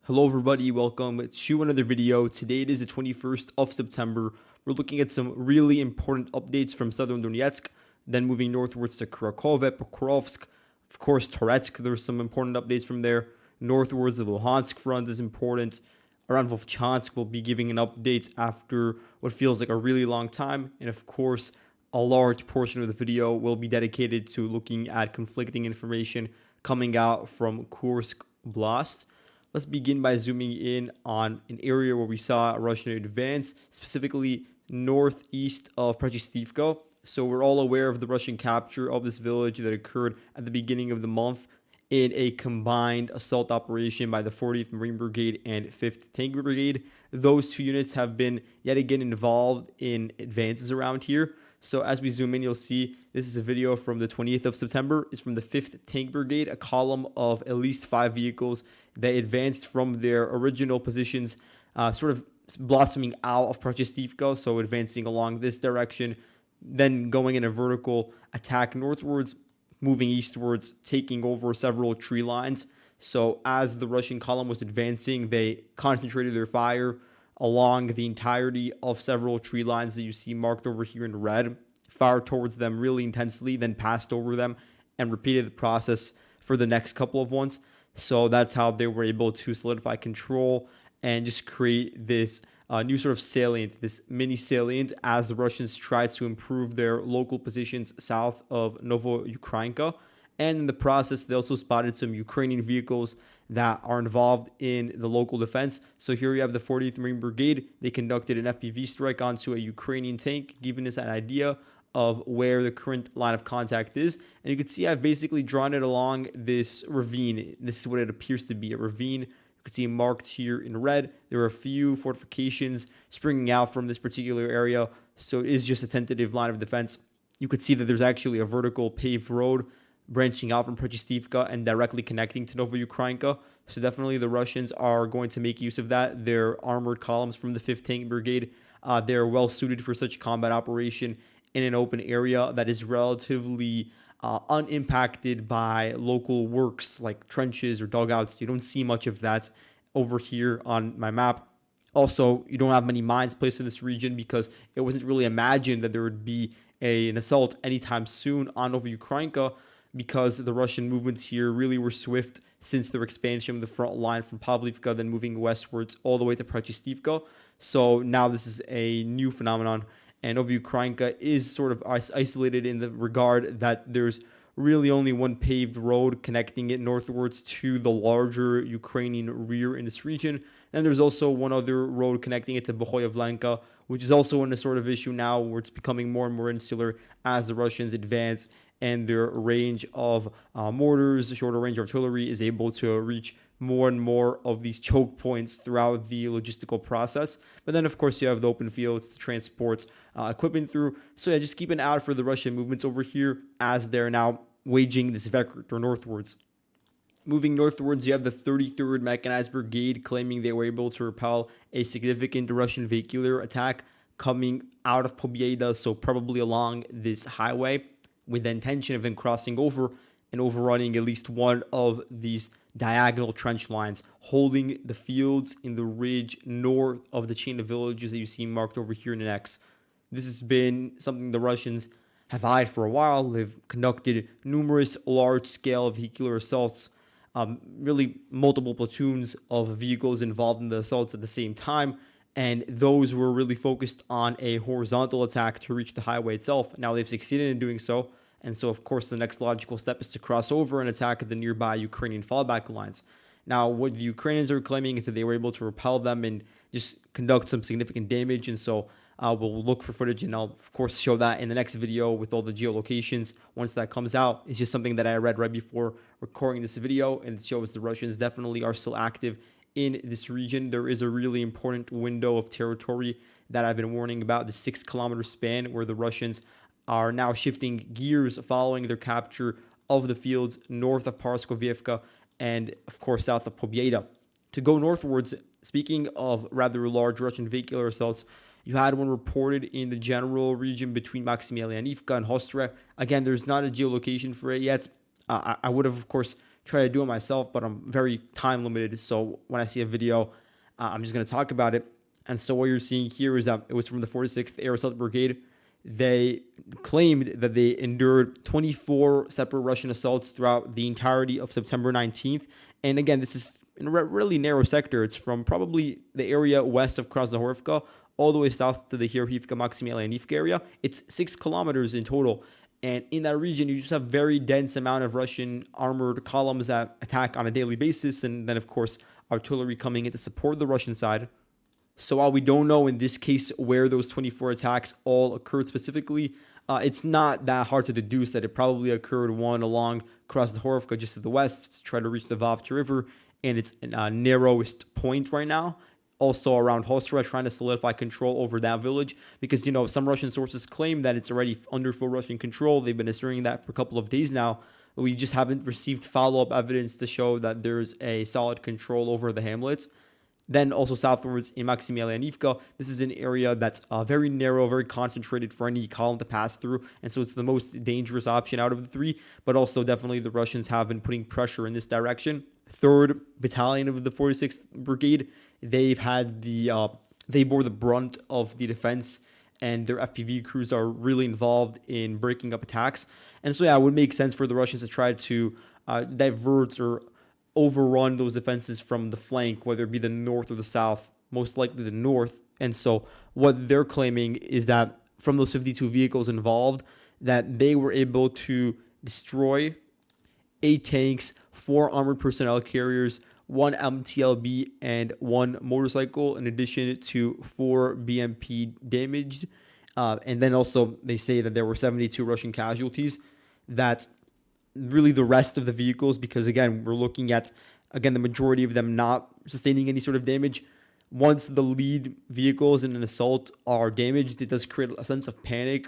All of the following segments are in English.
Hello everybody, welcome to another video. Today it is the 21st of September. We're looking at some really important updates from southern Donetsk, then moving northwards to Kurakhove, Pokrovsk, of course Toretsk, there's some important updates from there. Northwards, the Luhansk front is important. Around Vovchansk, we'll be giving an update after what feels like a really long time. And of course, a large portion of the video will be dedicated to looking at conflicting information coming out from Kursk Oblast. Let's begin by zooming in on an area where we saw a Russian advance, specifically northeast of Prachestivka. So we're all aware of the Russian capture of this village that occurred at the beginning of the month in a combined assault operation by the 40th Marine Brigade and 5th Tank Brigade. Those two units have been yet again involved in advances around here. So as we zoom in, you'll see this is a video from the 20th of September. It's from the 5th Tank Brigade, a column of at least 5 vehicles that advanced from their original positions, sort of blossoming out of Prachestivka, so advancing along this direction, then going in a vertical attack northwards, moving eastwards, taking over several tree lines. So as the Russian column was advancing, they concentrated their fire along the entirety of several tree lines that you see marked over here in red, fired towards them really intensely, then passed over them and repeated the process for the next couple of ones. So that's how they were able to solidify control and just create this new sort of salient, this mini salient, as the Russians tried to improve their local positions south of Novoukrainka. And in the process, they also spotted some Ukrainian vehicles that are involved in the local defense. So here you have the 40th Marine Brigade. They conducted an FPV strike onto a Ukrainian tank, giving us an idea of where the current line of contact is. And you can see I've basically drawn it along this ravine. This is what it appears to be, a ravine. You can see marked here in red. There are a few fortifications springing out from this particular area. So it is just a tentative line of defense. You could see that there's actually a vertical paved road branching out from Prachestivka and directly connecting to Novoukrainka. So definitely the Russians are going to make use of that. Their armored columns from the 5th Tank Brigade, they're well suited for such combat operation in an open area that is relatively unimpacted by local works like trenches or dugouts. You don't see much of that over here on my map. Also, you don't have many mines placed in this region because it wasn't really imagined that there would be an assault anytime soon on Novoukrainka, because the Russian movements here really were swift since their expansion of the front line from Pavlivka, then moving westwards all the way to Prachestivka. So now this is a new phenomenon, and Novoukrainka is sort of isolated in the regard that there's really only one paved road connecting it northwards to the larger Ukrainian rear in this region. And there's also one other road connecting it to Vovchansk, which is also in a sort of issue now where it's becoming more and more insular as the Russians advance and their range of mortars, shorter range artillery, is able to reach more and more of these choke points throughout the logistical process. But then, of course, you have the open fields to transport equipment through. So yeah, just keep an eye out for the Russian movements over here as they're now waging this vector northwards. Moving northwards, you have the 33rd Mechanized Brigade claiming they were able to repel a significant Russian vehicular attack coming out of Pobieda, so probably along this highway, with the intention of then crossing over and overrunning at least one of these diagonal trench lines, holding the fields in the ridge north of the chain of villages that you see marked over here in an X. This has been something the Russians have eyed for a while. They've conducted numerous large-scale vehicular assaults, really multiple platoons of vehicles involved in the assaults at the same time, and those were really focused on a horizontal attack to reach the highway itself. Now they've succeeded in doing so, and so of course the next logical step is to cross over and attack the nearby Ukrainian fallback lines. Now what the Ukrainians are claiming is that they were able to repel them and just conduct some significant damage, and so we'll look for footage, and I'll of course show that in the next video with all the geolocations once that comes out. It's just something that I read right before recording this video, and it shows the Russians definitely are still active in this region. There is a really important window of territory that I've been warning about, the 6-kilometer span, where the Russians are now shifting gears following their capture of the fields north of Parskovievka and, of course, south of Pobieda. To go northwards, speaking of rather large Russian vehicular assaults, you had one reported in the general region between Maximilianivka and Hostre. Again, there's not a geolocation for it yet. I would have, of course, try to do it myself, but I'm very time limited. So when I see a video, I'm just going to talk about it. And so what you're seeing here is that it was from the 46th Air Assault Brigade. They claimed that they endured 24 separate Russian assaults throughout the entirety of September 19th. And again, this is in a really narrow sector. It's from probably the area west of Krasnohorivka all the way south to the Hirhivka Maximilianivka area. It's 6 kilometers in total. And in that region, you just have very dense amount of Russian armored columns that attack on a daily basis. And then, of course, artillery coming in to support the Russian side. So while we don't know in this case where those 24 attacks all occurred specifically, it's not that hard to deduce that it probably occurred one along Krasnohorivka just to the west to try to reach the Vovcha River, and its narrowest point right now. Also around Hostra, trying to solidify control over that village because, some Russian sources claim that it's already under full Russian control. They've been asserting that for a couple of days now. We just haven't received follow-up evidence to show that there's a solid control over the hamlets. Then also southwards in Maximilianivka, this is an area that's very narrow, very concentrated for any column to pass through. And so it's the most dangerous option out of the three. But also definitely the Russians have been putting pressure in this direction. 3rd Battalion of the 46th Brigade, they bore the brunt of the defense, and their FPV crews are really involved in breaking up attacks. And so, it would make sense for the Russians to try to divert or overrun those defenses from the flank, whether it be the north or the south, most likely the north. And so what they're claiming is that from those 52 vehicles involved, that they were able to destroy 8 tanks, 4 armored personnel carriers, 1 MTLB, and 1 motorcycle, in addition to 4 BMP damaged. And then also they say that there were 72 Russian casualties. That really the rest of the vehicles, because again, we're looking at, the majority of them not sustaining any sort of damage. Once the lead vehicles in an assault are damaged, it does create a sense of panic.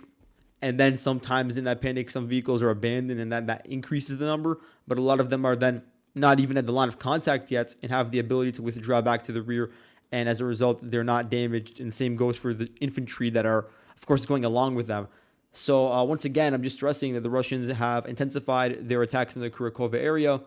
And then sometimes in that panic, some vehicles are abandoned, and that increases the number. But a lot of them are then not even at the line of contact yet and have the ability to withdraw back to the rear. And as a result, they're not damaged. And the same goes for the infantry that are, of course, going along with them. So once again, I'm just stressing that the Russians have intensified their attacks in the Kurakhove area.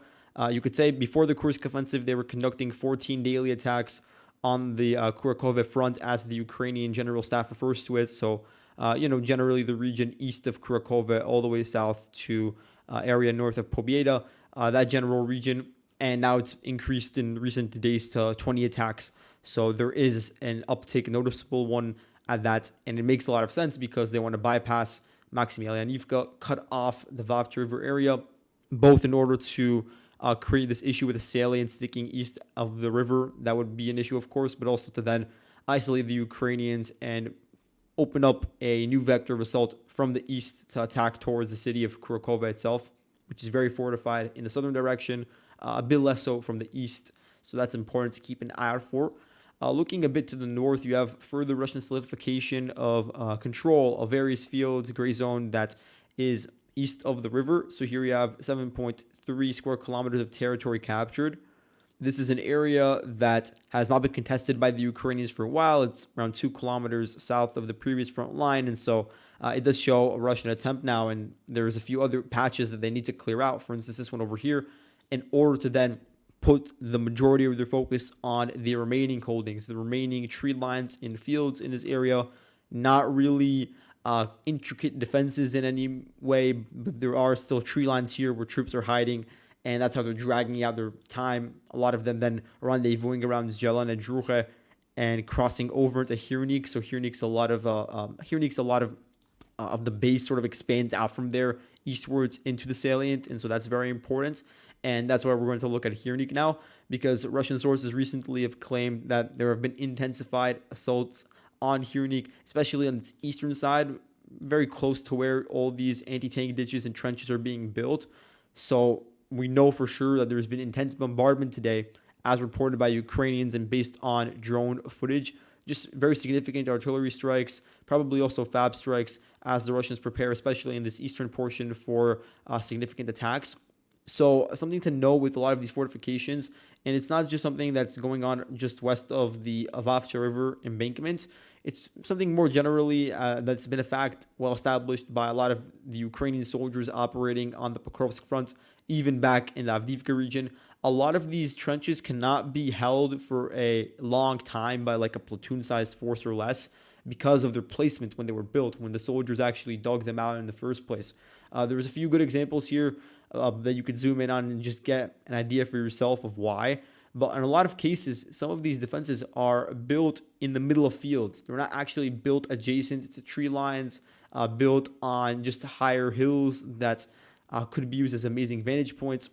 You could say before the Kursk offensive, they were conducting 14 daily attacks on the Kurakhove front, as the Ukrainian General Staff refers to it. So, generally the region east of Kurakhove all the way south to area north of Pobieda, that general region. And now it's increased in recent days to 20 attacks. So there is an uptick, noticeable one at that, and it makes a lot of sense because they want to bypass Maximilianivka, cut off the Vovcha River area, both in order to create this issue with the salient sticking east of the river. That would be an issue, of course, but also to then isolate the Ukrainians and open up a new vector of assault from the east to attack towards the city of Kurakhove itself, which is very fortified in the southern direction, a bit less so from the east. So that's important to keep an eye out for. Looking a bit to the north, you have further Russian solidification of control of various fields, gray zone that is east of the river. So here you have 7.3 square kilometers of territory captured. This is an area that has not been contested by the Ukrainians for a while. It's around 2 kilometers south of the previous front line. And so it does show a Russian attempt now. And there's a few other patches that they need to clear out. For instance, this one over here, in order to then put the majority of their focus on the remaining holdings, the remaining tree lines in fields in this area. Not really intricate defenses in any way, but there are still tree lines here where troops are hiding, and that's how they're dragging out their time. A lot of them then rendezvousing around Zelene Druhe and crossing over to Hirnik. So Hirnik's a lot of the base sort of expands out from there eastwards into the salient, and so that's very important. And that's why we're going to look at Hirnik now, because Russian sources recently have claimed that there have been intensified assaults on Hirnik, especially on its eastern side, very close to where all these anti-tank ditches and trenches are being built. So we know for sure that there's been intense bombardment today, as reported by Ukrainians and based on drone footage. Just very significant artillery strikes, probably also FAB strikes, as the Russians prepare, especially in this eastern portion, for significant attacks. So something to know with a lot of these fortifications, and it's not just something that's going on just west of the Vovcha River embankment. It's something more generally that's been a fact well established by a lot of the Ukrainian soldiers operating on the Pokrovsk front even back in the Avdiivka region. A lot of these trenches cannot be held for a long time by like a platoon-sized force or less because of their placement when they were built, when the soldiers actually dug them out in the first place. There was a few good examples here that you could zoom in on and just get an idea for yourself of why. But in a lot of cases, some of these defenses are built in the middle of fields. They're not actually built adjacent to tree lines, built on just higher hills that could be used as amazing vantage points.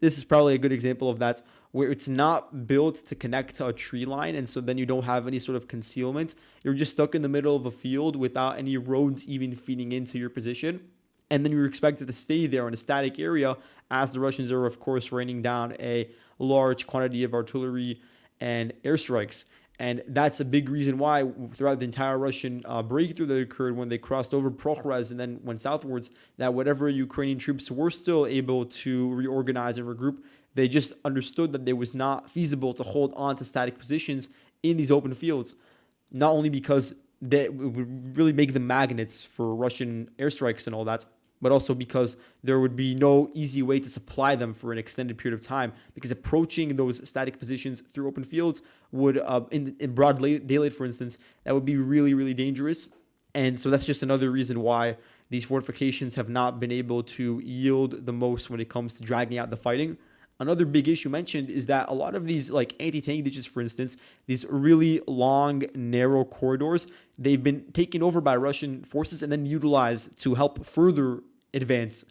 This is probably a good example of that, where it's not built to connect to a tree line, and so then you don't have any sort of concealment. You're just stuck in the middle of a field without any roads even feeding into your position. And then you're expected to stay there in a static area as the Russians are, of course, raining down a large quantity of artillery and airstrikes. And that's a big reason why throughout the entire Russian breakthrough that occurred when they crossed over Pokrvosk and then went southwards, that whatever Ukrainian troops were still able to reorganize and regroup, they just understood that it was not feasible to hold on to static positions in these open fields, not only because they would really make them magnets for Russian airstrikes and all that, but also because there would be no easy way to supply them for an extended period of time, because approaching those static positions through open fields would, in broad daylight, for instance, that would be really, really dangerous. And so that's just another reason why these fortifications have not been able to yield the most when it comes to dragging out the fighting. Another big issue mentioned is that a lot of these like anti-tank ditches, for instance, these really long, narrow corridors, they've been taken over by Russian forces and then utilized to help further advance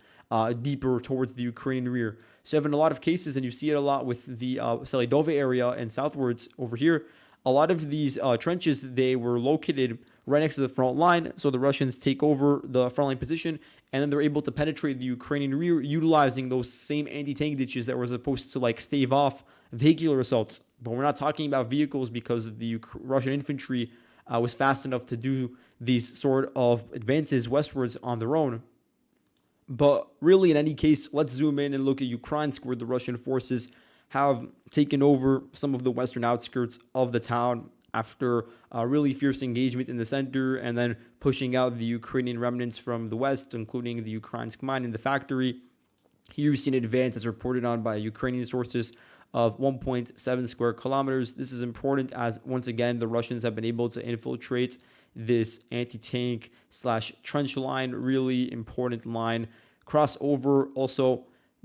deeper towards the Ukrainian rear. So in a lot of cases, and you see it a lot with the Selidove area and southwards over here, a lot of these trenches, they were located right next to the front line. So the Russians take over the front line position, and then they're able to penetrate the Ukrainian rear utilizing those same anti-tank ditches that were supposed to like stave off vehicular assaults. But we're not talking about vehicles because the Russian infantry was fast enough to do these sort of advances westwards on their own. But really, in any case, let's zoom in and look at Luhansk, where the Russian forces have taken over some of the western outskirts of the town after a really fierce engagement in the center and then pushing out the Ukrainian remnants from the west, including the Luhansk mine and the factory. Here you see an advance as reported on by Ukrainian sources of 1.7 square kilometers. This is important as, once again, the Russians have been able to infiltrate this anti-tank / trench line, really important line, cross over, also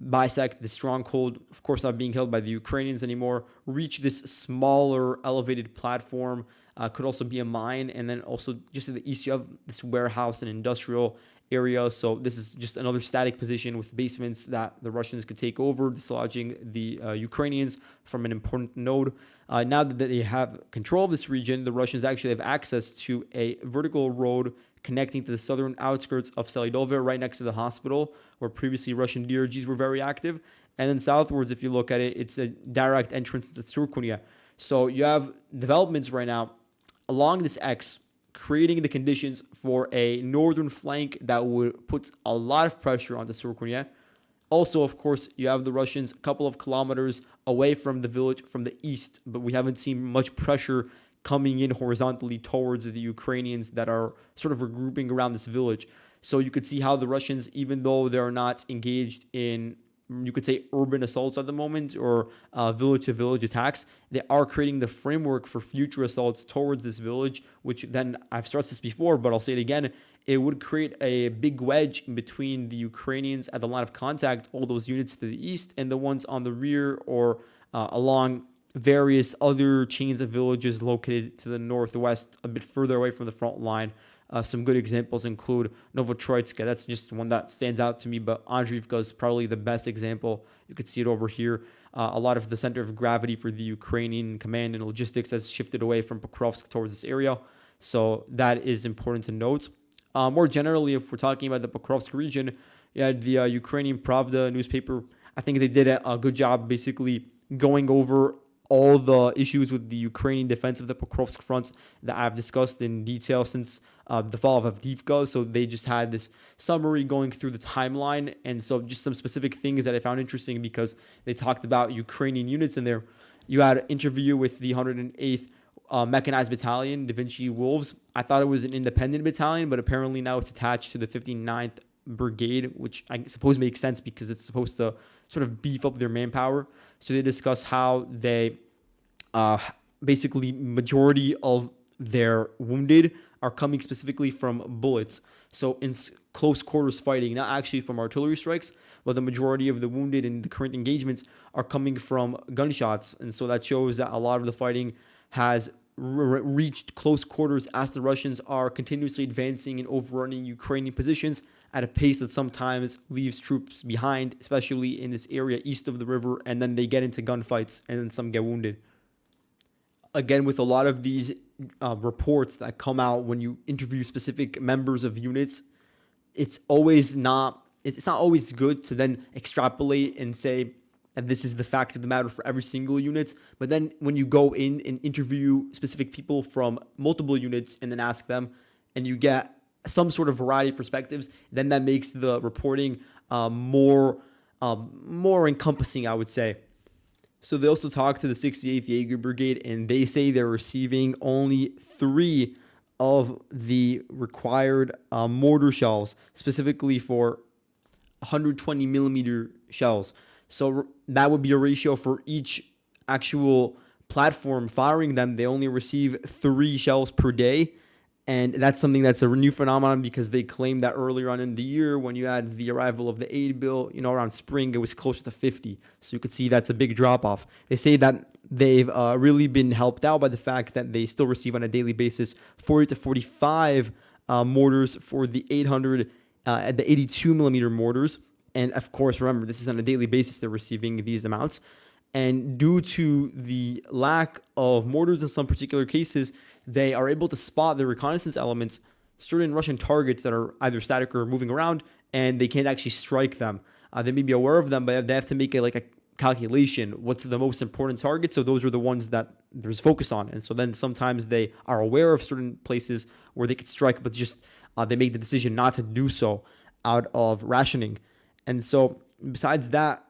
bisect the stronghold, of course not being held by the Ukrainians anymore, reach this smaller elevated platform, could also be a mine, and then also just to the east you have this warehouse and industrial area. So this is just another static position with basements that the Russians could take over, dislodging the Ukrainians from an important node. Now that they have control of this region, the Russians actually have access to a vertical road connecting to the southern outskirts of Selidove, right next to the hospital, where previously Russian DRGs were very active. And then southwards, if you look at it, it's a direct entrance to Surkunia. So you have developments right now along this X, creating the conditions for a northern flank that would put a lot of pressure on the Surkunia. Also, of course, you have the Russians a couple of kilometers away from the village from the east, but we haven't seen much pressure coming in horizontally towards the Ukrainians that are sort of regrouping around this village. So you could see how the Russians, even though they're not engaged in, you could say, urban assaults at the moment or village-to-village attacks, they are creating the framework for future assaults towards this village, which then, I've stressed this before, but I'll say it again, it would create a big wedge in between the Ukrainians at the line of contact, all those units to the east, and the ones on the rear or along various other chains of villages located to the northwest, a bit further away from the front line. Some good examples include Novoukrainka. That's just one that stands out to me, but Andriivka is probably the best example. You could see it over here. A lot of the center of gravity for the Ukrainian command and logistics has shifted away from Pokrovsk towards this area. So that is important to note. More generally, if we're talking about the Pokrovsk region, you had the Ukrainian Pravda newspaper. I think they did a good job basically going over all the issues with the Ukrainian defense of the Pokrovsk front that I've discussed in detail since the fall of Avdiivka. So they just had this summary going through the timeline. And so just some specific things that I found interesting because they talked about Ukrainian units in there. You had an interview with the 108th Mechanized Battalion, Da Vinci Wolves. I thought it was an independent battalion, but apparently now it's attached to the 59th Brigade, which I suppose makes sense because it's supposed to sort of beef up their manpower. So they discuss how they basically majority of their wounded are coming specifically from bullets. So in close quarters fighting, not actually from artillery strikes, but the majority of the wounded in the current engagements are coming from gunshots. And so that shows that a lot of the fighting has reached close quarters as the Russians are continuously advancing and overrunning Ukrainian positions at a pace that sometimes leaves troops behind, especially in this area east of the river, and then they get into gunfights and then some get wounded. Again, with a lot of these reports that come out when you interview specific members of units, it's not always good to then extrapolate and say that this is the fact of the matter for every single unit. But then when you go in and interview specific people from multiple units and then ask them, and you get some sort of variety of perspectives, then that makes the reporting more encompassing, I would say. So they also talk to the 68th Jaeger Brigade, and they say they're receiving only 3 of the required mortar shells, specifically for 120 millimeter shells. So that would be a ratio for each actual platform firing them. They only receive 3 shells per day. And that's something that's a new phenomenon because they claimed that earlier on in the year when you had the arrival of the aid bill, around spring, it was closer to 50. So you could see that's a big drop off. They say that they've really been helped out by the fact that they still receive on a daily basis 40 to 45 mortars for the 800, the 82 millimeter mortars. And of course, remember, this is on a daily basis they're receiving these amounts. And due to the lack of mortars in some particular cases, they are able to spot the reconnaissance elements, certain Russian targets that are either static or moving around, and they can't actually strike them. They may be aware of them, but they have to make a calculation. What's the most important target? So those are the ones that there's focus on. And so then sometimes they are aware of certain places where they could strike, but just they make the decision not to do so out of rationing. And so besides that,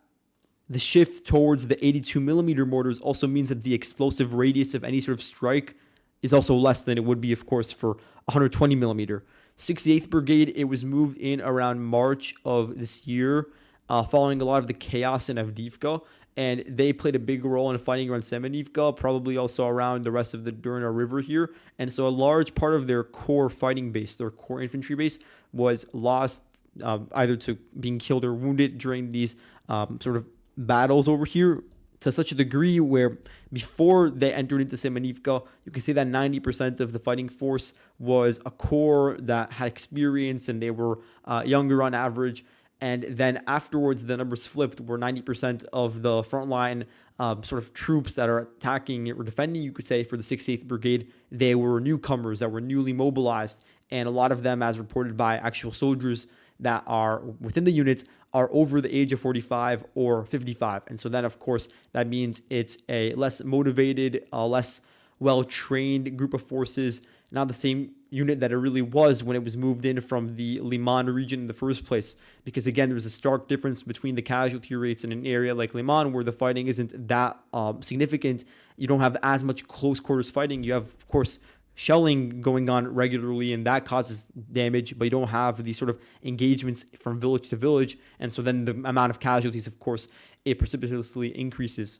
the shift towards the 82 millimeter mortars also means that the explosive radius of any sort of strike is also less than it would be, of course, for 120 millimeter. 68th Brigade, it was moved in around March of this year, following a lot of the chaos in Avdiivka, and they played a big role in fighting around Semenivka, probably also around the rest of the Durna River here. And so a large part of their core fighting base, their core infantry base, was lost either to being killed or wounded during these sort of battles over here, to such a degree where before they entered into Semenivka, you can say that 90% of the fighting force was a corps that had experience and they were younger on average. And then afterwards, the numbers flipped, where 90% of the frontline sort of troops that are attacking or defending, you could say, for the 68th Brigade, they were newcomers that were newly mobilized. And a lot of them, as reported by actual soldiers that are within the units, are over the age of 45 or 55. And so then, of course, that means it's a less motivated, less well-trained group of forces, not the same unit that it really was when it was moved in from the Liman region in the first place. Because again, there's a stark difference between the casualty rates in an area like Liman, where the fighting isn't that significant. You don't have as much close quarters fighting. You have, of course, shelling going on regularly, and that causes damage, but you don't have these sort of engagements from village to village. And so then the amount of casualties, of course, it precipitously increases.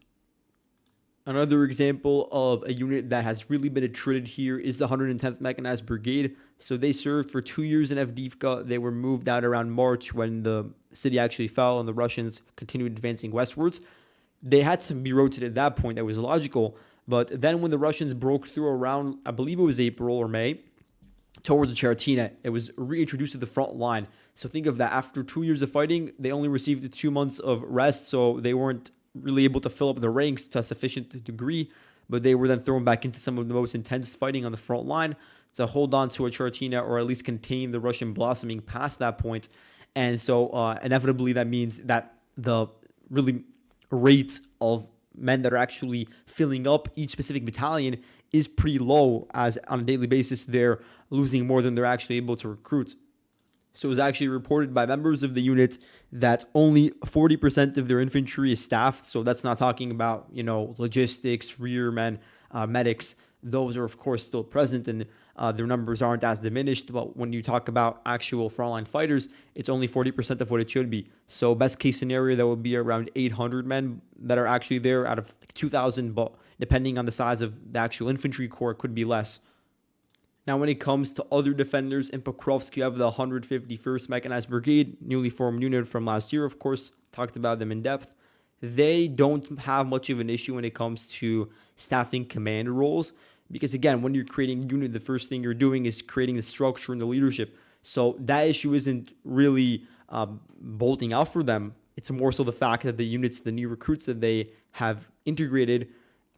Another example of a unit that has really been attrited here is the 110th Mechanized Brigade. So they served for 2 years in Avdiivka. They were moved out around March when the city actually fell and the Russians continued advancing westwards. They had to be rotated at that point. That was logical. But then when the Russians broke through around, I believe it was April or May, towards the Charatina, it was reintroduced to the front line. So think of that. After 2 years of fighting, they only received 2 months of rest, so they weren't really able to fill up the ranks to a sufficient degree, but they were then thrown back into some of the most intense fighting on the front line to hold on to a Charatina, or at least contain the Russian blossoming past that point. And so inevitably that means that the really rate of men that are actually filling up each specific battalion is pretty low, as on a daily basis they're losing more than they're actually able to recruit. So it was actually reported by members of the unit that only 40% of their infantry is staffed. So that's not talking about, logistics, rearmen, medics. Those are, of course, still present, and their numbers aren't as diminished. But when you talk about actual frontline fighters, it's only 40% of what it should be. So best case scenario, that would be around 800 men that are actually there out of 2,000. But depending on the size of the actual infantry corps, it could be less. Now, when it comes to other defenders in Pokrvosk, you have the 151st Mechanized Brigade, newly formed unit from last year, of course. Talked about them in depth. They don't have much of an issue when it comes to staffing command roles because, again, when you're creating a unit, the first thing you're doing is creating the structure and the leadership. So that issue isn't really bolting out for them. It's more so the fact that the units, the new recruits that they have integrated,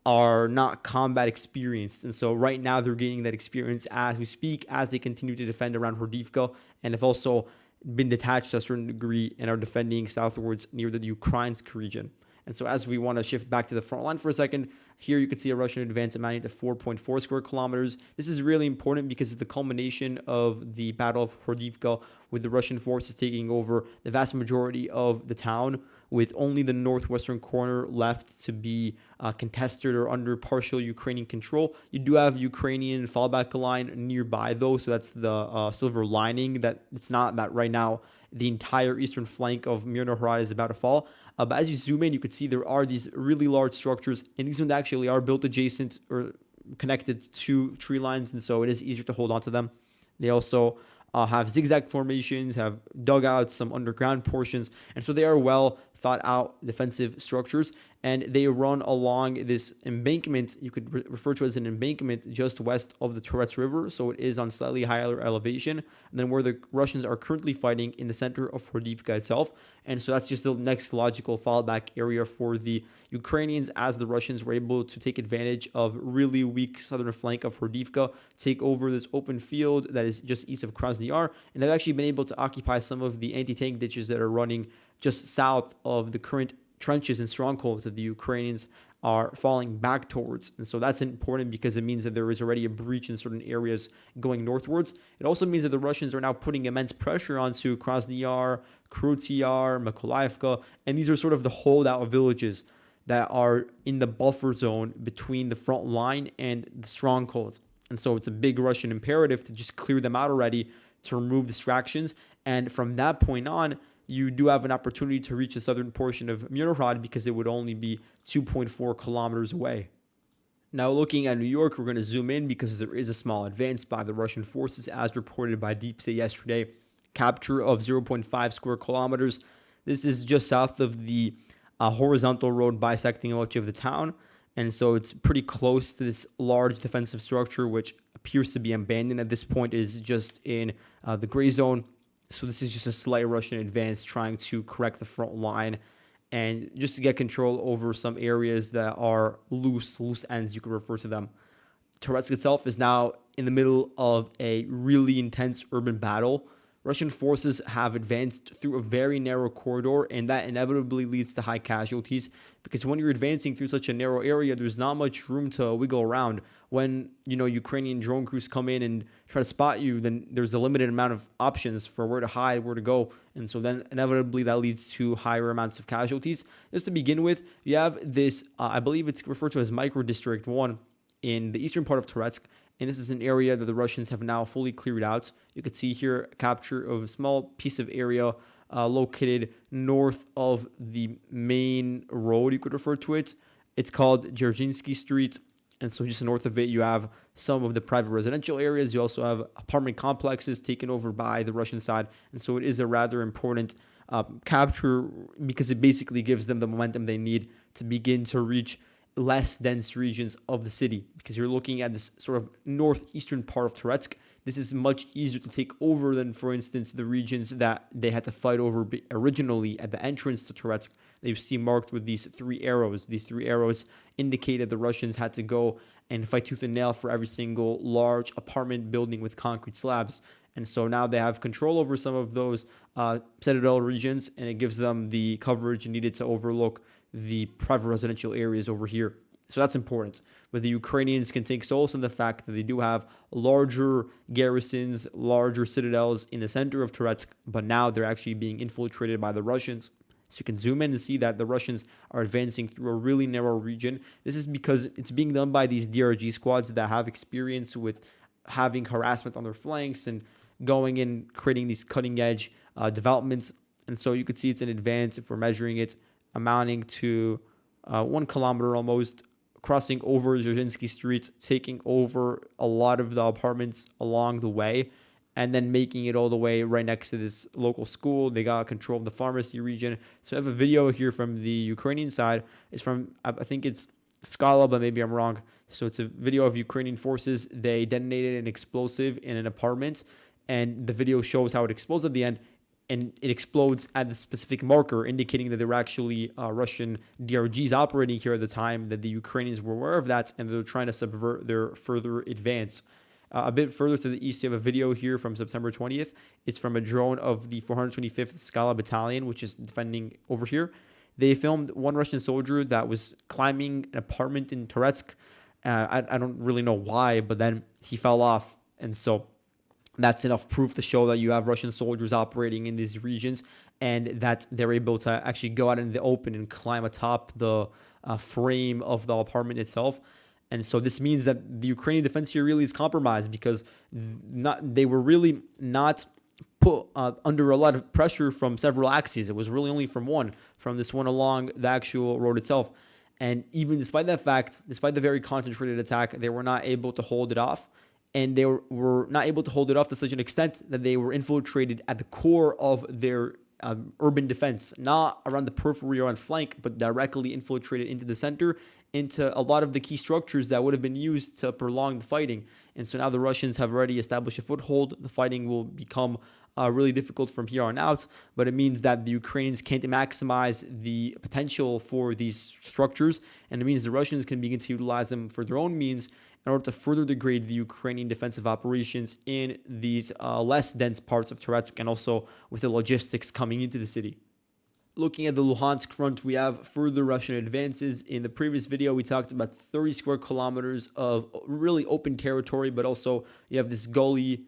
are not combat experienced. And so right now they're gaining that experience as we speak, as they continue to defend around Hordivka, and have also been detached to a certain degree and are defending southwards near the Luhansk region. And so as we want to shift back to the front line for a second, here you can see a Russian advance amounting to 4.4 square kilometers. This is really important because it's the culmination of the Battle of Hordivka, with the Russian forces taking over the vast majority of the town, with only the northwestern corner left to be contested or under partial Ukrainian control. You do have Ukrainian fallback line nearby, though, so that's the silver lining, that it's not that right now the entire eastern flank of Mirnohrad is about to fall. But as you zoom in, you can see there are these really large structures, and these ones actually are built adjacent or connected to tree lines, and so it is easier to hold on to them. They also have zigzag formations, have dugouts, some underground portions, and so they are well thought out defensive structures, and they run along this embankment. You could refer to as an embankment just west of the Toretsk River, so it is on slightly higher elevation than where the Russians are currently fighting in the center of Hordivka itself, and so that's just the next logical fallback area for the Ukrainians, as the Russians were able to take advantage of really weak southern flank of Hordivka, take over this open field that is just east of Krasnoyar, and they've actually been able to occupy some of the anti-tank ditches that are running just south of the current trenches and strongholds that the Ukrainians are falling back towards. And so that's important because it means that there is already a breach in certain areas going northwards. It also means that the Russians are now putting immense pressure onto Krasnoyar, Kryvyi, Mykolaiivka, and these are sort of the holdout villages that are in the buffer zone between the front line and the strongholds. And so it's a big Russian imperative to just clear them out already, to remove distractions. And from that point on, you do have an opportunity to reach the southern portion of Mirnohrad because it would only be 2.4 kilometers away. Now, looking at New York, we're going to zoom in because there is a small advance by the Russian forces, as reported by Deep State yesterday. Capture of 0.5 square kilometers. This is just south of the horizontal road bisecting much of the town. And so it's pretty close to this large defensive structure, which appears to be abandoned at this point. It is just in the gray zone. So this is just a slight Russian advance trying to correct the front line and just to get control over some areas that are loose ends, you could refer to them. Toretsk itself is now in the middle of a really intense urban battle. Russian forces have advanced through a very narrow corridor, and that inevitably leads to high casualties because when you're advancing through such a narrow area, there's not much room to wiggle around. When, Ukrainian drone crews come in and try to spot you, then there's a limited amount of options for where to hide, where to go. And so then inevitably that leads to higher amounts of casualties. Just to begin with, you have this, I believe it's referred to as Micro District 1 in the eastern part of Toretsk. And this is an area that the Russians have now fully cleared out. You could see here a capture of a small piece of area located north of the main road, you could refer to it. It's called Dzerzhinsky Street. And so just north of it, you have some of the private residential areas. You also have apartment complexes taken over by the Russian side. And so it is a rather important capture because it basically gives them the momentum they need to begin to reach less dense regions of the city, because you're looking at this sort of northeastern part of Toretsk. This is much easier to take over than, for instance, the regions that they had to fight over originally at the entrance to Toretsk. They see marked with these three arrows. These three arrows indicated the Russians had to go and fight tooth and nail for every single large apartment building with concrete slabs. And so now they have control over some of those citadel regions, and it gives them the coverage needed to overlook the private residential areas over here. So that's important. But the Ukrainians can take solace in the fact that they do have larger garrisons, larger citadels in the center of Toretsk, but now they're actually being infiltrated by the Russians. So you can zoom in and see that the Russians are advancing through a really narrow region. This is because it's being done by these DRG squads that have experience with having harassment on their flanks and going and creating these cutting edge developments. And so you could see it's in advance if we're measuring it, amounting to 1 kilometer almost, crossing over Dzerzhinsky Street, taking over a lot of the apartments along the way, and then making it all the way right next to this local school. They got control of the pharmacy region. So I have a video here from the Ukrainian side. It's from, I think it's Scala, but maybe I'm wrong. So it's a video of Ukrainian forces. They detonated an explosive in an apartment, and the video shows how it explodes at the end, and it explodes at the specific marker, indicating that there were actually Russian DRGs operating here at the time, that the Ukrainians were aware of that, and they're trying to subvert their further advance. A bit further to the east, you have a video here from September 20th. It's from a drone of the 425th Scala Battalion, which is defending over here. They filmed one Russian soldier that was climbing an apartment in Toretsk. I don't really know why, but then he fell off. And so that's enough proof to show that you have Russian soldiers operating in these regions and that they're able to actually go out in the open and climb atop the frame of the apartment itself. And so this means that the Ukrainian defense here really is compromised because they were really not put under a lot of pressure from several axes. It was really only from one, from this one along the actual road itself. And even despite that fact, despite the very concentrated attack, they were not able to hold it off. And they were not able to hold it off to such an extent that they were infiltrated at the core of their urban defense, not around the periphery or on flank, but directly infiltrated into the center, into a lot of the key structures that would have been used to prolong the fighting. And so now the Russians have already established a foothold. The fighting will become really difficult from here on out, but it means that the Ukrainians can't maximize the potential for these structures, and it means the Russians can begin to utilize them for their own means in order to further degrade the Ukrainian defensive operations in these less dense parts of Toretsk, and also with the logistics coming into the city. Looking at the Luhansk front, we have further Russian advances. In the previous video, we talked about 30 square kilometers of really open territory, but also you have this gully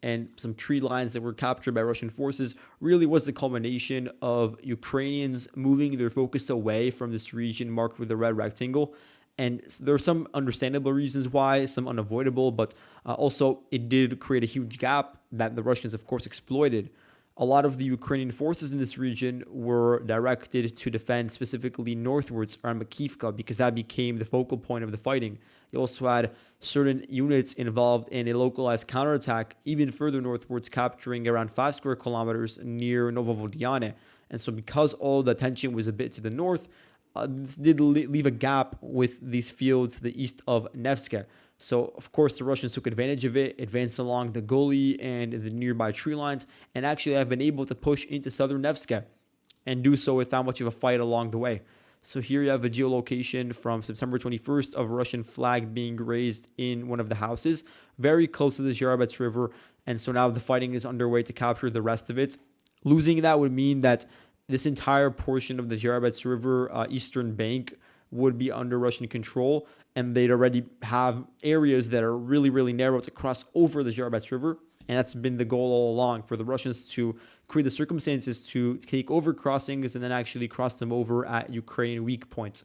and some tree lines that were captured by Russian forces. Really was the culmination of Ukrainians moving their focus away from this region marked with the red rectangle. And there are some understandable reasons why, some unavoidable, but also it did create a huge gap that the Russians, of course, exploited. A lot of the Ukrainian forces in this region were directed to defend specifically northwards around Makivka because that became the focal point of the fighting. You also had certain units involved in a localized counterattack even further northwards, capturing around 5 square kilometers near Novoukrainka. And so because all the attention was a bit to the north, this did leave a gap with these fields to the east of Nevska. So, of course, the Russians took advantage of it, advanced along the gully and the nearby tree lines, and actually have been able to push into southern Nevska and do so without much of a fight along the way. So here you have a geolocation from September 21st of a Russian flag being raised in one of the houses, very close to the Zhirabets River, and so now the fighting is underway to capture the rest of it. Losing that would mean that this entire portion of the Zhirabets River eastern bank would be under Russian control, and they'd already have areas that are really, really narrow to cross over the Zhirabets River. And that's been the goal all along, for the Russians to create the circumstances to take over crossings and then actually cross them over at Ukrainian weak points.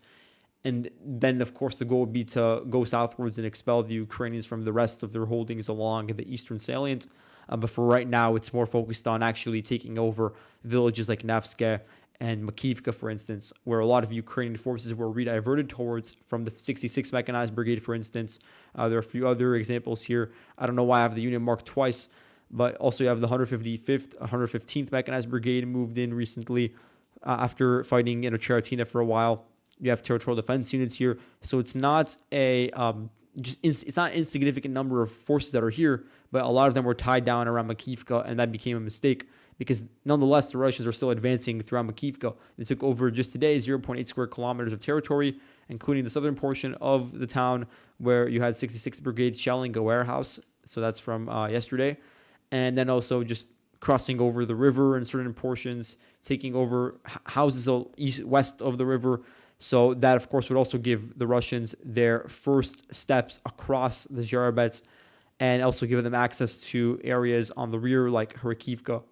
And then, of course, the goal would be to go southwards and expel the Ukrainians from the rest of their holdings along the eastern salient. But for right now, it's more focused on actually taking over villages like Nevska and Makivka, for instance, where a lot of Ukrainian forces were rediverted towards from the 66th Mechanized Brigade, for instance. There are a few other examples here. I don't know why I have the unit marked twice, but also you have the 155th, 115th Mechanized Brigade moved in recently after fighting in Cheratina for a while. You have territorial defense units here, so it's not it's not an insignificant number of forces that are here, but a lot of them were tied down around Makivka, and that became a mistake because nonetheless the Russians are still advancing throughout Makivka. They took over just today 0.8 square kilometers of territory, including the southern portion of the town where you had 66th Brigade shelling a warehouse. So that's from yesterday, and then also just crossing over the river in certain portions, taking over houses west of the river. So that, of course, would also give the Russians their first steps across the Zharabets and also give them access to areas on the rear like Kharkivka.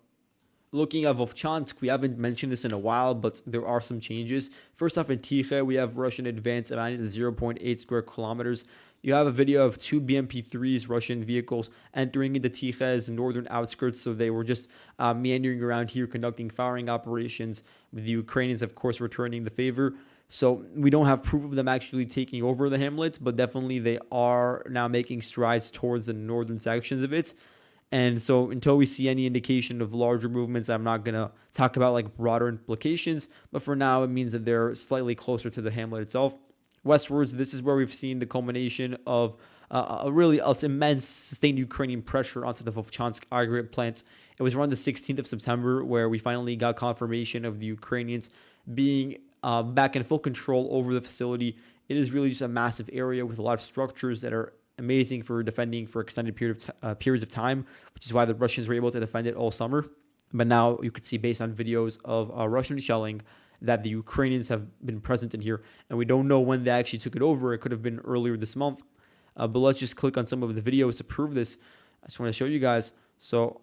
Looking at Vovchansk, we haven't mentioned this in a while, but there are some changes. First off, in Tikha, we have Russian advance amounting to 0.8 square kilometers. You have a video of two BMP-3s, Russian vehicles, entering into Tikha's northern outskirts, so they were just meandering around here, conducting firing operations, with the Ukrainians, of course, returning the favor. So we don't have proof of them actually taking over the hamlet, but definitely they are now making strides towards the northern sections of it. And so until we see any indication of larger movements, I'm not going to talk about like broader implications. But for now, it means that they're slightly closer to the hamlet itself. Westwards, this is where we've seen the culmination of a really immense sustained Ukrainian pressure onto the Vovchansk aggregate plant. It was around the 16th of September where we finally got confirmation of the Ukrainians being back in full control over the facility. It is really just a massive area with a lot of structures that are amazing for defending for extended periods of time, which is why the Russians were able to defend it all summer. But now you could see, based on videos of Russian shelling, that the Ukrainians have been present in here, and we don't know when they actually took it over. It could have been earlier this month. But let's just click on some of the videos to prove this. I just want to show you guys. So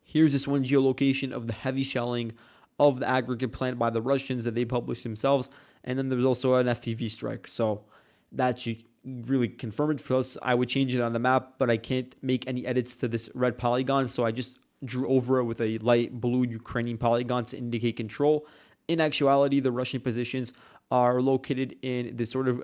here's this one geolocation of the heavy shelling of the aggregate plant by the Russians that they published themselves. And then there's also an FPV strike. So that should really confirm it for us. I would change it on the map, but I can't make any edits to this red polygon. So I just drew over it with a light blue Ukrainian polygon to indicate control. In actuality, the Russian positions are located in this sort of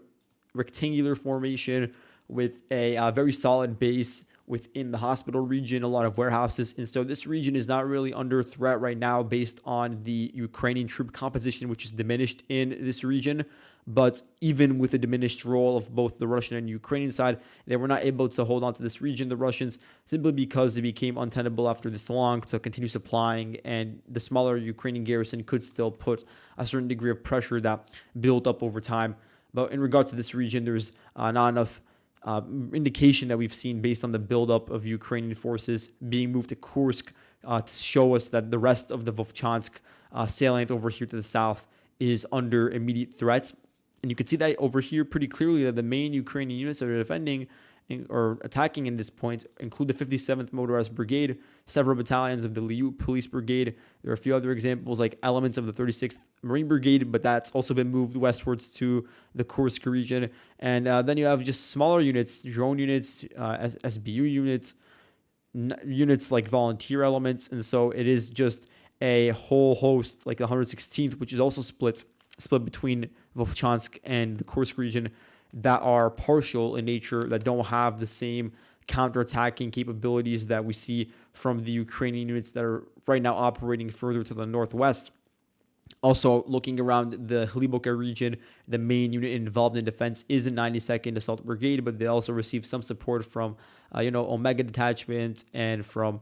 rectangular formation with a very solid base within the hospital region, a lot of warehouses. And so this region is not really under threat right now based on the Ukrainian troop composition, which is diminished in this region. But even with the diminished role of both the Russian and Ukrainian side, they were not able to hold on to this region, the Russians, simply because it became untenable after this long to continue supplying, and the smaller Ukrainian garrison could still put a certain degree of pressure that built up over time. But in regards to this region, there's not enough indication that we've seen based on the buildup of Ukrainian forces being moved to Kursk to show us that the rest of the Vovchansk salient over here to the south is under immediate threats. And you can see that over here pretty clearly that the main Ukrainian units that are defending or attacking in this point include the 57th Motorized Brigade, several battalions of the Liu Police Brigade. There are a few other examples like elements of the 36th Marine Brigade, but that's also been moved westwards to the Kursk region. And then you have just smaller units, drone units, SBU units, units like volunteer elements. And so it is just a whole host like the 116th, which is also split between Vovchansk and the Kursk region, that are partial in nature, that don't have the same counterattacking capabilities that we see from the Ukrainian units that are right now operating further to the northwest. Also, looking around the Hliboka region, the main unit involved in defense is the 92nd Assault Brigade, but they also receive some support from, Omega Detachment, and from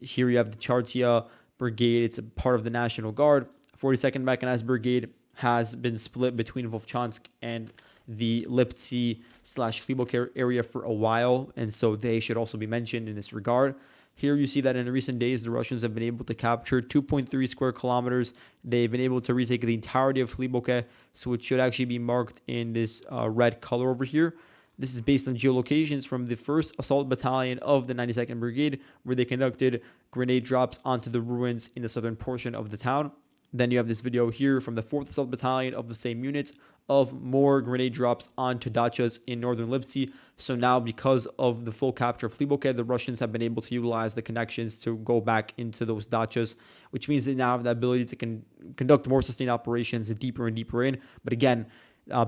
here you have the Chartia Brigade. It's a part of the National Guard. 42nd Mechanized Brigade has been split between Vovchansk and the Liptsi/Hliboka area for a while, and so they should also be mentioned in this regard. Here you see that in recent days, the Russians have been able to capture 2.3 square kilometers. They've been able to retake the entirety of Hliboka, so it should actually be marked in this red color over here. This is based on geolocations from the 1st Assault Battalion of the 92nd Brigade, where they conducted grenade drops onto the ruins in the southern portion of the town. Then you have this video here from the 4th Assault Battalion of the same unit of more grenade drops onto dachas in northern Liptsi. So now, because of the full capture of Hliboka, the Russians have been able to utilize the connections to go back into those dachas, which means they now have the ability to conduct more sustained operations deeper and deeper in. But again,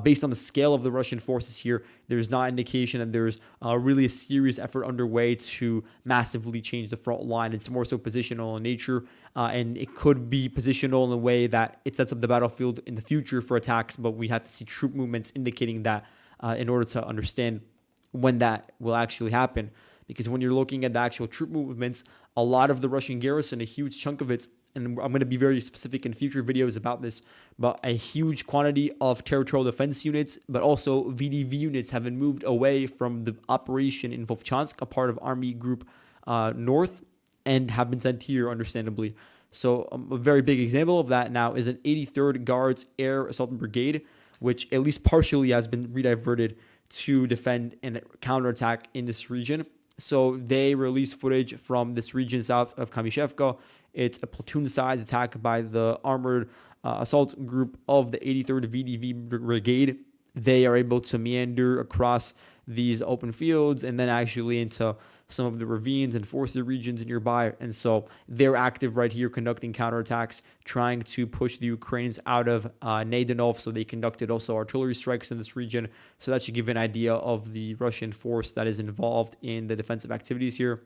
based on the scale of the Russian forces here, there's not indication that there's really a serious effort underway to massively change the front line. It's more so positional in nature, and it could be positional in a way that it sets up the battlefield in the future for attacks, but we have to see troop movements indicating that in order to understand when that will actually happen. Because when you're looking at the actual troop movements, a lot of the Russian garrison, a huge chunk of it, and I'm going to be very specific in future videos about this, but a huge quantity of territorial defense units, but also VDV units have been moved away from the operation in Vovchansk, a part of Army Group North, and have been sent here, understandably. So a very big example of that now is an 83rd Guards Air Assault Brigade, which at least partially has been rediverted to defend and counterattack in this region. So they released footage from this region south of Kamyshevka. It's a platoon-sized attack by the armored assault group of the 83rd VDV Brigade. They are able to meander across these open fields and then actually into some of the ravines and forested regions nearby. And so they're active right here conducting counterattacks, trying to push the Ukrainians out of Naidanov. So they conducted also artillery strikes in this region. So that should give an idea of the Russian force that is involved in the defensive activities here.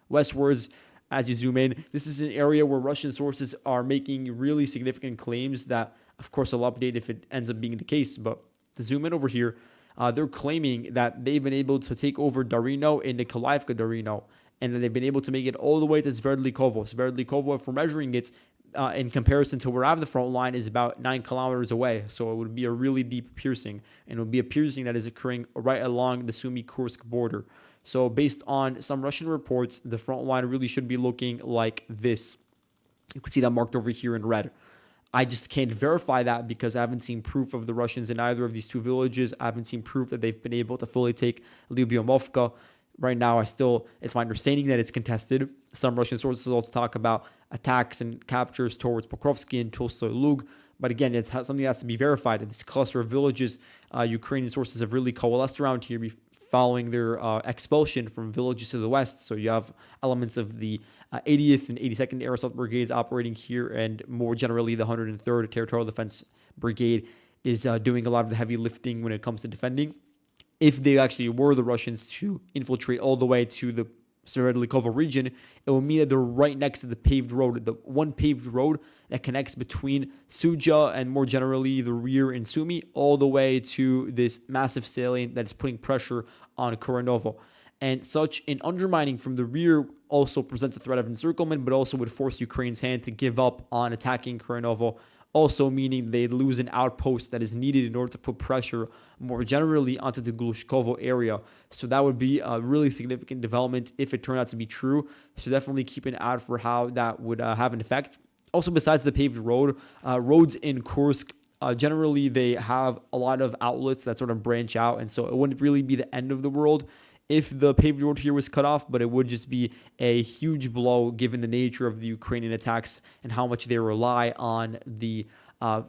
Westwards, as you zoom in, this is an area where Russian sources are making really significant claims that, of course, I'll update if it ends up being the case. But to zoom in over here, they're claiming that they've been able to take over Darino and Nikolaevka Darino, and that they've been able to make it all the way to Sverdlikovo. Sverdlikovo, if we're measuring it in comparison to where I have the front line, is about 9 kilometers away. So it would be a really deep piercing, and it would be a piercing that is occurring right along the Sumy-Kursk border. So based on some Russian reports, the front line really should be looking like this. You can see that marked over here in red. I just can't verify that because I haven't seen proof of the Russians in either of these two villages. I haven't seen proof that they've been able to fully take Lyubimovka. Right now, it's my understanding that it's contested. Some Russian sources also talk about attacks and captures towards Pokrovsk and Tolstoy Lug. But again, it's something that has to be verified. This cluster of villages, Ukrainian sources have really coalesced around here following their expulsion from villages to the west. So you have elements of the 80th and 82nd Air Assault Brigades operating here, and more generally the 103rd Territorial Defense Brigade is doing a lot of the heavy lifting when it comes to defending. If they actually were the Russians to infiltrate all the way to the Sverdlikovo region, it will mean that they're right next to the paved road, the one paved road that connects between Suja and more generally the rear in Sumy, all the way to this massive salient that is putting pressure on Kurakhove. And such an undermining from the rear also presents a threat of encirclement, but also would force Ukraine's hand to give up on attacking Kurakhove, also meaning they'd lose an outpost that is needed in order to put pressure more generally onto the Glushkovo area. So that would be a really significant development if it turned out to be true. So definitely keep an eye out for how that would have an effect. Also, besides the paved road, roads in Kursk, generally they have a lot of outlets that sort of branch out, and so it wouldn't really be the end of the world if the paved road here was cut off, but it would just be a huge blow given the nature of the Ukrainian attacks and how much they rely on the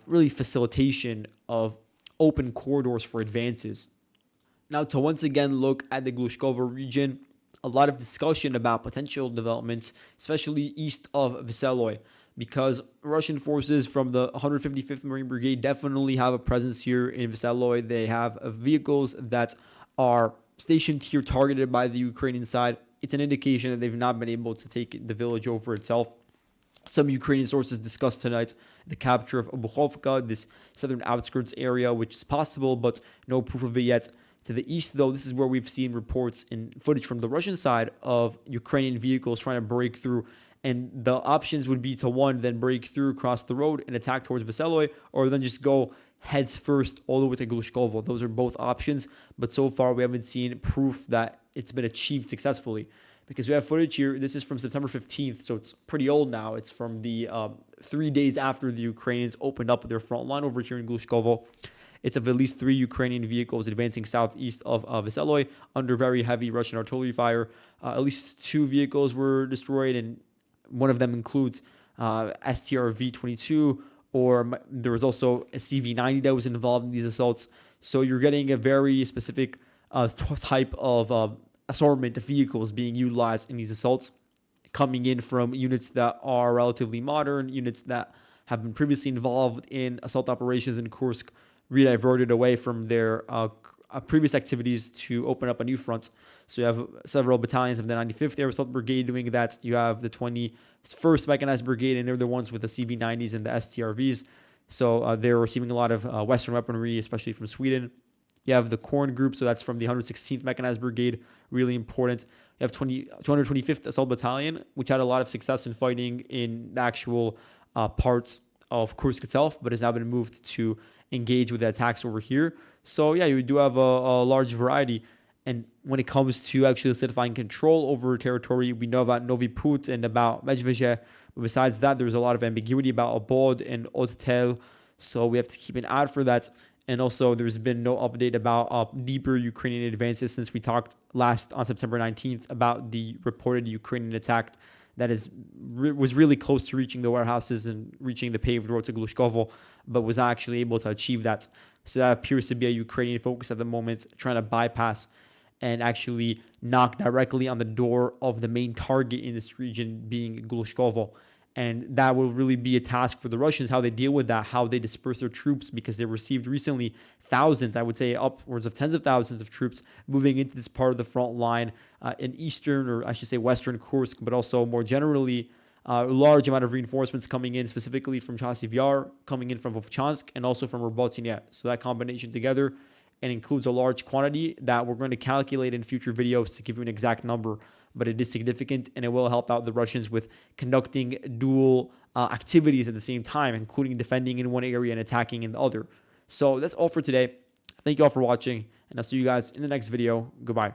really facilitation of open corridors for advances. Now, to once again look at the Glushkovo region, a lot of discussion about potential developments, especially east of Veseloy, because Russian forces from the 155th Marine Brigade definitely have a presence here in Veseloy. They have vehicles that are stationed here targeted by the Ukrainian side. It's an indication that they've not been able to take the village over itself. Some Ukrainian sources discussed tonight the capture of Obuchovka, this southern outskirts area, which is possible, but no proof of it yet. To the east, though, this is where we've seen reports and footage from the Russian side of Ukrainian vehicles trying to break through. And the options would be to, one, then break through across the road and attack towards Veseloy, or then just go heads first all the way to Glushkovo. Those are both options, but so far we haven't seen proof that it's been achieved successfully. Because we have footage here, this is from September 15th, so it's pretty old now. It's from the 3 days after the Ukrainians opened up their front line over here in Glushkovo. It's of at least 3 Ukrainian vehicles advancing southeast of Veseloy under very heavy Russian artillery fire. At least 2 vehicles were destroyed, and one of them includes STR V-22, or there was also a CV-90 that was involved in these assaults. So you're getting a very specific type of assortment of vehicles being utilized in these assaults, coming in from units that are relatively modern, units that have been previously involved in assault operations in Kursk, rediverted away from their previous activities to open up a new front. So you have several battalions of the 95th Air Assault Brigade doing that. You have the 21st Mechanized Brigade, and they're the ones with the CV-90s and the STRVs. So they're receiving a lot of Western weaponry, especially from Sweden. You have the Korn Group, so that's from the 116th Mechanized Brigade, really important. You have 225th Assault Battalion, which had a lot of success in fighting in the actual parts of Kursk itself, but has now been moved to engage with the attacks over here. So yeah, you do have a large variety. And when it comes to actually solidifying control over territory, we know about Novi Put and about Medvedev. But besides that, there's a lot of ambiguity about Obod and Odtel. So we have to keep an eye out for that. And also, there's been no update about deeper Ukrainian advances since we talked last on September 19th about the reported Ukrainian attack that was really close to reaching the warehouses and reaching the paved road to Glushkovo, but was not actually able to achieve that. So that appears to be a Ukrainian focus at the moment, trying to bypass and actually knock directly on the door of the main target in this region, being Glushkovo. And that will really be a task for the Russians, how they deal with that, how they disperse their troops, because they received recently thousands, I would say upwards of tens of thousands of troops moving into this part of the front line in eastern, or I should say western Kursk, but also more generally, a large amount of reinforcements coming in, specifically from Chasiv Yar, coming in from Vovchansk, and also from Robotyne. So that combination together and includes a large quantity that we're going to calculate in future videos to give you an exact number, but it is significant and it will help out the Russians with conducting dual activities at the same time, including defending in one area and attacking in the other. So that's all for today. Thank you all for watching, and I'll see you guys in the next video. Goodbye.